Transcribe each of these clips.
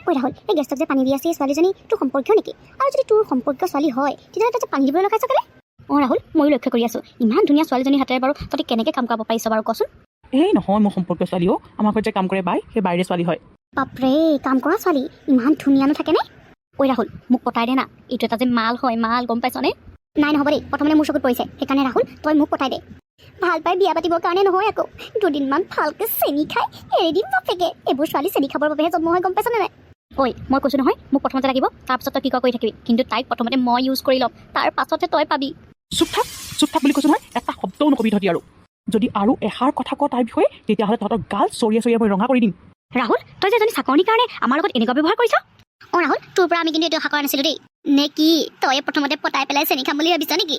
ঐ ৰাহুল, এই গেষ্টক যে পানী দি আছে ছোৱালীজনী তোৰ সম্পৰ্কীয় নেকি? আৰু যদি তোৰ সম্পৰ্কীয় ছোৱালী হয় তেতিয়াহ'লে তই যে পানী দিবলৈ লগাইছ কেলে? ৰাহুল, ময়ো লক্ষ্য কৰি আছোঁ, ইমান ধুনীয়া ছোৱালীজনীৰ হাতেৰে বাৰু তই কেনেকৈ কাম কৰাব পাৰিছ বাৰু কচোন? এই নহয়, মোৰ সম্পৰ্কীয় ছোৱালীও আমাৰ ঘৰত যে কাম কৰে বাই, সেই বাইৰে ছোৱালী হয়। বাপৰে, কাম কৰা ছোৱালী ইমান ধুনীয়া নাথাকেনে? ঐ ৰাহুল, মোক পতাই দে না, এইটো এটা যে মাল হয়, মাল, গম পাইছনে? নাই নহ'ব দেই, প্ৰথমতে মোৰ চকুত পৰিছে, সেইকাৰণে ৰাহুল তই মোক পতাই দে। ভাল পাই বিয়া পাতিবৰ কাৰণে নহয় আকৌ, দুদিনমান ভালকৈ চেনি খাই এৰি দিম বাপেকে। এইবোৰ ছোৱালী চেনি খাবৰ বাবেহে জন্ম হয়, গম পাইছনে নাই? ঐ, মই কৈছোঁ নহয়, মোক প্ৰথমতে লাগিব, তাৰপিছত তই কি কৰি থাকিবি, কিন্তু তাইক প্ৰথমতে মই ইউজ কৰি ল'ম, তাৰ পাছতহে তই পাবি। চুপ থাক বুলি কৈছোঁ নহয়, এটা শব্দও নকবি তহঁতি। আৰু যদি আৰু এষাৰ কথা কওঁ তাৰ বিষয়ে, তেতিয়াহ'লে তহঁতৰ গাল চৰিয়া মই ৰঙা কৰি দিম। ৰাহুল, তই যে এজনী চাকৰিৰ কাৰণে আমাৰ লগত এনেকুৱা ব্যৱহাৰ কৰিছ? ৰাহুল, তোৰ পৰা আমি কিন্তু এইটো আশা কৰা নাছিলোঁ দেই। নে কি তই প্ৰথমতে পতাই পেলাই চেনি খাম বুলি ভাবিছ নেকি?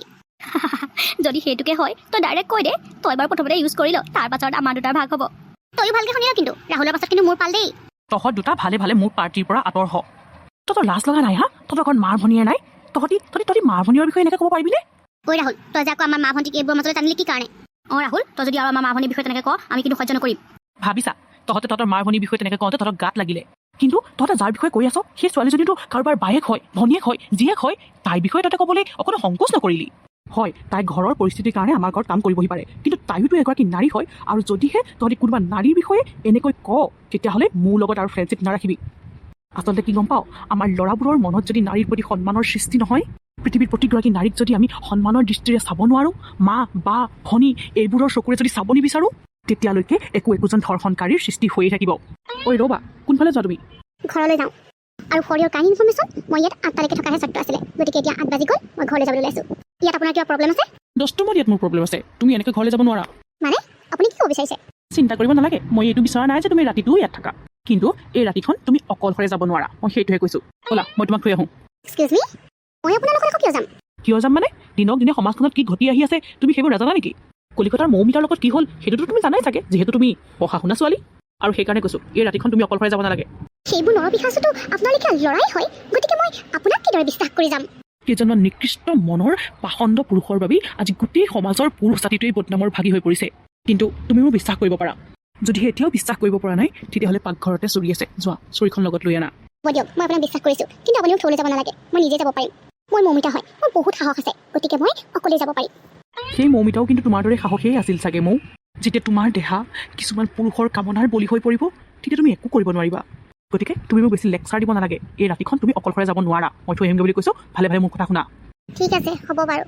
যদি সেইটোকে হয় তই ডাইৰেক্ট কৈ দে, তই বাৰু প্ৰথমতে ইউজ কৰি ল, তাৰ পাছত আমাৰ দুটাৰ ভাগ হ'ব। তইও ভালকৈ শুনি ল, কিন্তু ৰাহুলৰ পাছত কিন্তু মোৰ পাল দেই। তহঁত দুটা ভালে মোৰ পাৰ্টিৰ পৰা আঁতৰ হ। তহঁতৰ লাজ লগা নাই হা? তহঁতৰ ঘৰত মাৰ ভনীয়ে নাই? তহঁতি মাৰ ভনীৰ বিষয়ে এনেকৈ ক'ব পাৰিবিনে? ঐ ৰাহুল, তই যে আকৌ আমাৰ মা ভণ্টিক এইবোৰৰ মাজলৈ টানিলি কি কাৰণে? ৰাহুল, তই যদি আৰু আমাৰ মা ভনীৰ বিষয়ে তেনেকৈ কওঁ, আমি কিন্তু সহ্য নকৰিম। ভাবিছা তহঁতৰ মাৰ ভনীৰ বিষয়ে তেনেকৈ কওঁতে তহঁতৰ গাত লাগিলে, কিন্তু তহঁতে যাৰ বিষয়ে কৈ আছ সেই ছোৱালীজনীতো কাৰোবাৰ বায়েক হয়, ভনীয়েক হয়, জীয়েক হয়, তাইৰ বিষয়ে তহঁতে ক'বলৈ অকণো সংকোচ নকৰিলি। হয়, তাই ঘৰৰ পৰিস্থিতিৰ কাৰণে আমাৰ ঘৰত কাম কৰিবহি পাৰে, কিন্তু তাইওতো এগৰাকী নাৰী হয়। আৰু যদিহে তহঁতি কোনোবা নাৰীৰ বিষয়ে এনেকৈ কওঁ, তেতিয়াহ'লে মোৰ লগত আৰু ফ্ৰেণ্ডশ্বিপ নাৰাখিবি। আচলতে কি গম পাওঁ, আমাৰ ল'ৰাবোৰৰ মনত যদি নাৰীৰ প্ৰতি সন্মানৰ সৃষ্টি নহয়, পৃথিৱীৰ প্ৰতিগৰাকী নাৰীক যদি আমি সন্মানৰ দৃষ্টিৰে চাব নোৱাৰোঁ, মা বা ভনী এইবোৰৰ চকুৰে যদি চাব নিবিচাৰোঁ, তেতিয়ালৈকে একোজন ধৰ্ষণকাৰীৰ সৃষ্টি হৈয়ে থাকিব। ঐ ৰ'বা, কোনফালে যোৱা তুমি? ঘৰলৈ যাওঁ। আৰু ফৰ ইয়ৰ কাইণ্ড ইনফৰমেশ্যন, মই ইয়াত 8টালৈকে থকাহে চৰ্ত আছিলে, গতিকে এতিয়া 8 বাজি গ'ল, মই ঘৰলৈ যাবলৈ ওলাইছোঁ। ইয়াত আপোনাৰ কিবা প্ৰব্লেম আছে? 10 নম্বৰত ইয়াত মোৰ প্ৰব্লেম আছে। তুমি এনেকৈ ঘৰলৈ যাব নোৱাৰা। মানে আপুনি কি ক'ব বিচাৰিছে? চিন্তা কৰিব নালাগে, মই এইটো বিচৰা নাই যে তুমি ৰাতিটোও ইয়াত থাকা, কিন্তু এই ৰাতিখন তুমি অকলশৰে যাব নোৱাৰা, মই সেইটোহে কৈছোঁ। ব'লা, মই তোমাক থৈ আহোঁ। এক্সকিউজ মি, মই আপোনাৰ লগত কিয় যাম? কিয় যাম মানে? দিনক দিনে সমাজখনত কি ঘটি আহি আছে তুমি সেইবোৰ নাজানা নেকি? কলিকতাৰ মৌমিতাৰ লগত কি হ'ল সেইটোতো তুমি জানাই চাগে, যিহেতু তুমি পঢ়া শুনা ছোৱালী। আৰু সেইকাৰণে কৈছোঁ, এই ৰাতিখন তুমি অকলশৰে যাব নালাগে। সেইবোৰ নৰপিশাচতো আপোনাৰ লেখীয়া ল'ৰাই হয়, গতিকে মই আপোনাক কিদৰে বিশ্বাস কৰি যাম? কেইজনমান নিকৃষ্ট মনৰ পাষণ্ড পুৰুষৰ বাবে আজি গোটেই সমাজৰ পুৰুষ জাতিটোৱেই বদনামৰ ভাগি হৈ পৰিছে। কিন্তু তুমি মোক বিশ্বাস কৰিব পাৰা। যদিহে এতিয়াও বিশ্বাস কৰিব পৰা নাই, তেতিয়াহ'লে পাকঘৰতে চুৰি আছে, যোৱা চুৰিখন লগত লৈ আনা। হ'ব দিয়ক, মই আপোনাক বিশ্বাস কৰিছোঁ, কিন্তু আপুনি মোক থ'বলৈ যাব নালাগে, মই নিজে যাব পাৰিম। মই মৌমিতা হয়, মোৰ বহুত সাহস আছে, গতিকে মই অকলেই যাব পাৰিম। সেই মৌমিতাও কিন্তু তোমাৰ দৰে সাহসেই আছিল চাগে মৌ। যেতিয়া তোমাৰ দেহা কিছুমান পুৰুষৰ কামনাৰ বলি হৈ পৰিব, তেতিয়া তুমি একো কৰিব নোৱাৰিবা। গতিকে তুমি মোক বেছি লেকচাৰ দিব নালাগে। এই ৰাতিখন তুমি অকলশৰে যাব নোৱাৰা, মই থৈ আহিমগৈ বুলি কৈছোঁ, ভালে মোৰ কথা শুনা। ঠিক আছে, হ'ব বাৰু।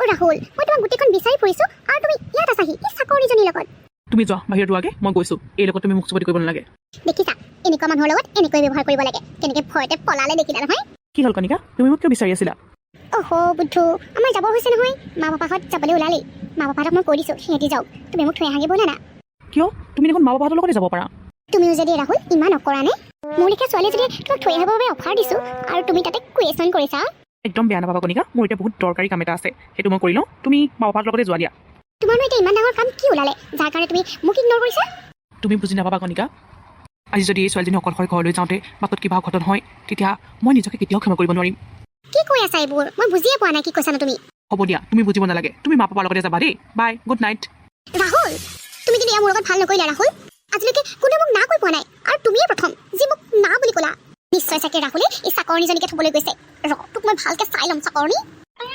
ৰাহুল, মই তোমাক গোটেইখন বিচাৰি ফুৰিছোঁ আৰু তুমি ইয়াত আছাহি এই চাকৰিজনীৰ লগত। তুমি যোৱা বাহিৰত যোৱাগে, মই গৈছোঁ। এই লগত তুমি মোক চুপতি কৰিব নালাগে। দেখিছা, এনেকুৱা মানুহৰ লগত এনেকৈ ব্যৱহাৰ কৰিব লাগে, কেনেকৈ ভয়তে পলালে দেখিলা নহয়? কি হ'ল কণিকা, তুমি মোক কিয় বিচাৰি আছিলা? বুদ্ধু, আমাৰ যাব হৈছে নহয়, মা পাপাহঁত যাবলৈ ওলালেই। মা পাপাহঁতক মই কৈ দিছোঁ, সিহঁতি যাওক, তুমি মোক থৈ আহাগে ব'লা না। কিয়? তুমি দেখোন মা পাপাহঁতৰ লগতে যাব পাৰা। তুমিও যদি ৰাহুল ইমান অকৰা নে? মোৰ লেখীয়া ছোৱালী যদি তোমাক থৈ আহিবৰ বাবে অফাৰ দিছোঁ আৰু তুমি তাতে কুৱেশ্যন কৰিছা। একদম বেয়া নাপাবা কণিকা, মোৰ এতিয়া বহুত দৰকাৰী কাম এটা আছে, সেইটো মই কৰি লওঁ। তুমি মা পাপাহঁতৰ লগতে যোৱা দিয়া। তোমাৰনো এতিয়া ইমান ডাঙৰ কাম কি ওলালে, যাৰ কাৰণে তুমি মোক ইগন'ৰ কৰিছা? তুমি বুজি নাপাবা কণিকা, আজি যদি এই ছোৱালীজনী অকলশৰে ঘৰলৈ যাওঁতে বাটত কিবা ঘটন হয়, তেতিয়া মই নিজকে কেতিয়াও ক্ষমা কৰিব নোৱাৰিম। কি কৈ আছা এইবোৰ? মই বুজিয়ে পোৱা নাই কি কৈছানো তুমি। হ'ব দিয়া, তুমি বুজিব নালাগে, তুমি মা পাপাৰ লগতে যাবা দেই। বাই, গুড নাইট। ৰাহুল, তুমি কিন্তু এয়া মোৰ লগত ভাল নকৰিলা ৰাহুল। আজিলৈকে কোনেও মোক না কৈ পোৱা নাই, আৰু তুমিয়ে প্ৰথম যি মোক না বুলি ক'লা। নিশ্চয় চাগে ৰাহুলে এই চাকৰণীজনীকে থ'বলৈ গৈছে। তোক মই ভালকৈ চাই ল'ম চাকৰণী।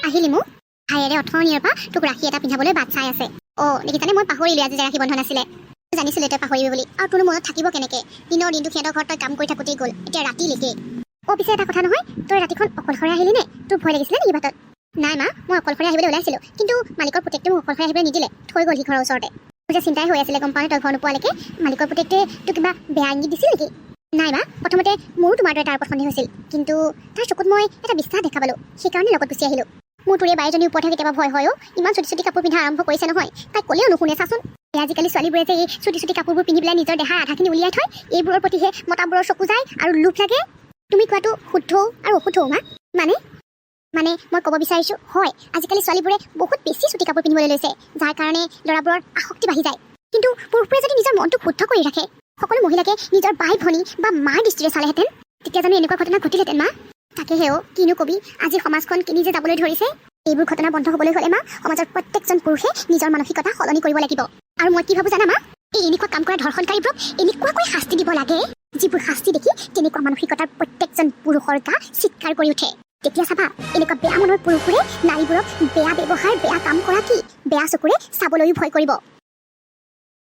আহিলি মোক ভাইয়েৰে অথনিৰ পৰা তোক ৰাখি এটা পিন্ধাবলৈ বাট চাই আছে। দেখিছানে, মই পাহৰিলোঁ আজি যে ৰাখি বন্ধন আছিলে। জানিছিলোঁ তই পাহৰিবি বুলি, আৰু তোৰ মনত থাকিব কেনেকৈ? দিনৰ দিনটো সিহঁতৰ ঘৰত তই কাম কৰি থাকোঁতেই গ'ল, এতিয়া ৰাতিলৈকে। পিছে এটা কথা নহয়, তই ৰাতিখন অকলশৰে আহিলি নে? তোৰ ভয় লাগিছিলে নেকি বাটত? নাই মা, মই অকলশৰে আহিবলৈ ওলাইছিলোঁ, কিন্তু মালিকৰ পুতেকটোৱে মোক অকলশৰে আহিবলৈ নিদিলে, থৈ গ'ল সি ঘৰৰ ওচৰতে। মোৰ যে চিন্তাই হৈ আছিলে, গম পাওঁ, তই ঘৰ নোপোৱালৈকে মালিকৰ পুতেকটোৱে তোক কিবা বেয়া ইংগিত দিছিল নেকি? নাই মা, প্ৰথমতে মোৰো তোমাৰ দৰে তাৰ ওপৰত সন্দেহ হৈছিল, কিন্তু তাৰ চকুত মই এটা বিশ্বাস দেখা পালোঁ, সেইকাৰণে লগত গুচি আহিলোঁ। মোৰ তোৰ এই বাইজনীৰ ওপৰতহে কেতিয়াবা ভয় হয়। ইমান চুটি চুটি কাপোৰ পিন্ধা আৰম্ভ কৰিছে নহয়, তাইক ক'লেও নুশুনে চাচোন। আজিকালি ছোৱালীবোৰে যে এই চুটি চুটি কাপোৰবোৰ পিন্ধি পেলাই নিজৰ দেহাৰ আধাখিনি উলিয়াই থয়, এইবোৰৰ প্ৰতিহে মতাবোৰৰ চকু যায় আৰু লোভ লাগে। তুমি কোৱাটো শুদ্ধও আৰু অশুদ্ধও মা। মানে মই ক'ব বিচাৰিছোঁ, হয়, আজিকালি ছোৱালীবোৰে বহুত বেছি চুটি কাপোৰ পিন্ধিবলৈ লৈছে, যাৰ কাৰণে ল'ৰাবোৰৰ আসক্তি বাঢ়ি যায়। কিন্তু পুৰুষবোৰে যদি নিজৰ মনটো শুদ্ধ কৰি ৰাখে, সকলো মহিলাকে নিজৰ বাই ভনী বা মাৰ দৃষ্টিৰে চালেহেঁতেন, তেতিয়া জানো এনেকুৱা ঘটনা ঘটিলেহেঁতেন মা? তাকেহেও, কিনো কবি, আজি সমাজখন কিনি যে যাবলৈ ধৰিছে। এইবোৰ ঘটনা বন্ধ হ'বলৈ হ'লে মা, সমাজৰ প্ৰত্যেকজন পুৰুষে নিজৰ মানসিকতা সলনি কৰিব লাগিব। আৰু মই কি ভাবোঁ জানা মা, এই এনেকুৱা কাম কৰা ধৰ্ষণকাৰীবোৰক এনেকুৱাকৈ শাস্তি দিব লাগে, যিবোৰ শাস্তি দেখি তেনেকুৱা মানসিকতাৰ প্ৰত্যেকজন পুৰুষৰ গা চিৎকাৰ কৰি উঠে। তেতিয়া চাবা এনেকুৱা বেয়া মনৰ পুৰুষবোৰে নাৰীবোৰক বেয়া ব্যৱহাৰ, বেয়া কাম কৰা কি বেয়া চকুৰে চাবলৈও ভয় কৰিব।